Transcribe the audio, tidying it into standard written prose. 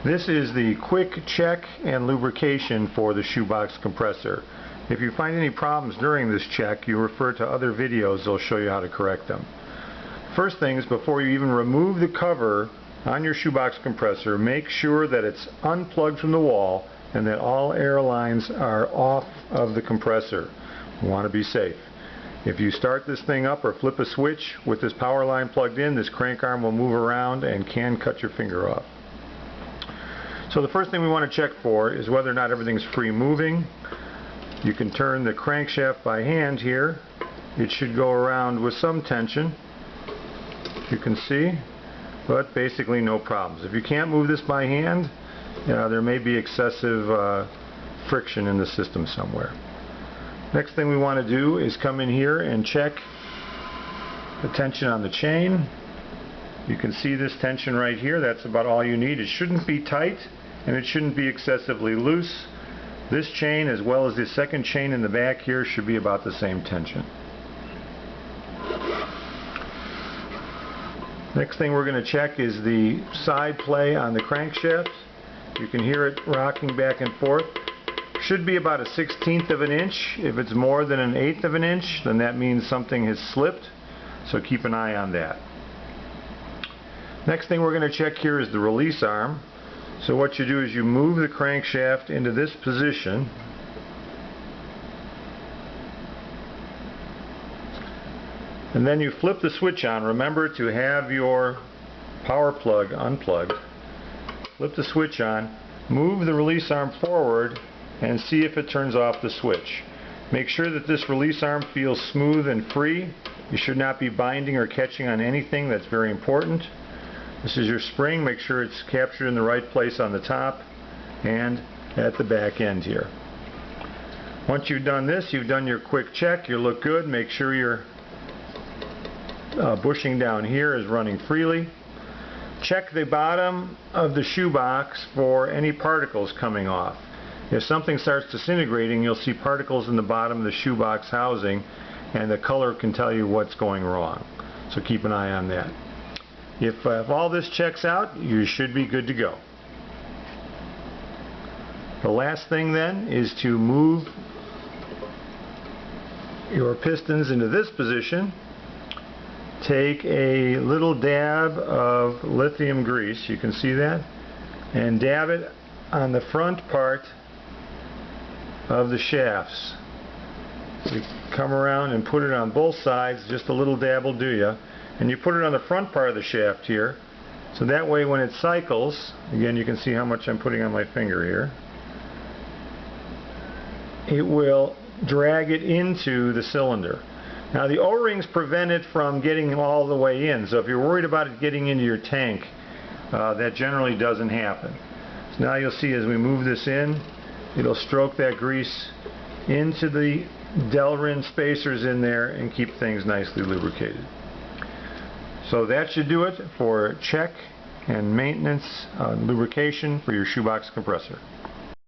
This is the quick check and lubrication for the ShoeBox compressor. If you find any problems during this check, you refer to other videos. They'll show you how to correct them. First thing is, before you even remove the cover on your ShoeBox compressor, make sure that it's unplugged from the wall and that all air lines are off of the compressor. You want to be safe. If you start this thing up or flip a switch with this power line plugged in, this crank arm will move around and can cut your finger off. So the first thing we want to check for is whether or not everything's free moving. You can turn the crankshaft by hand here. It should go around with some tension, you can see, but basically no problems. If you can't move this by hand, there may be excessive friction in the system somewhere. Next thing we want to do is come in here and check the tension on the chain. You can see this tension right here. That's about all you need. It shouldn't be tight and it shouldn't be excessively loose. This chain, as well as the second chain in the back here, should be about the same tension. Next thing we're going to check is the side play on the crankshaft. You can hear it rocking back and forth. Should be about a 1/16 of an inch. If it's more than an 1/8 of an inch, then that means something has slipped, so keep an eye on that. Next thing we're going to check here is the release arm. So what you do is you move the crankshaft into this position, and then you flip the switch on. Remember to have your power plug unplugged. Flip the switch on, move the release arm forward, and see if it turns off the switch. Make sure that this release arm feels smooth and free. You should not be binding or catching on anything. That's very important. This is your spring. Make sure it's captured in the right place on the top and at the back end here. Once you've done this, you've done your quick check. You look good. Make sure your bushing down here is running freely. Check the bottom of the shoebox for any particles coming off. If something starts disintegrating, you'll see particles in the bottom of the shoebox housing, and the color can tell you what's going wrong. So keep an eye on that. If all this checks out, you should be good to go. The last thing then is to move your pistons into this position. Take a little dab of lithium grease, you can see that, and dab it on the front part of the shafts. You come around and put it on both sides. Just a little dab will do you. And you put it on the front part of the shaft here, so that way when it cycles, again you can see how much I'm putting on my finger here, it will drag it into the cylinder. Now the O-rings prevent it from getting all the way in, so if you're worried about it getting into your tank, that generally doesn't happen. So now you'll see as we move this in, it'll stroke that grease into the Delrin spacers in there and keep things nicely lubricated. So that should do it for check and maintenance lubrication for your ShoeBox compressor.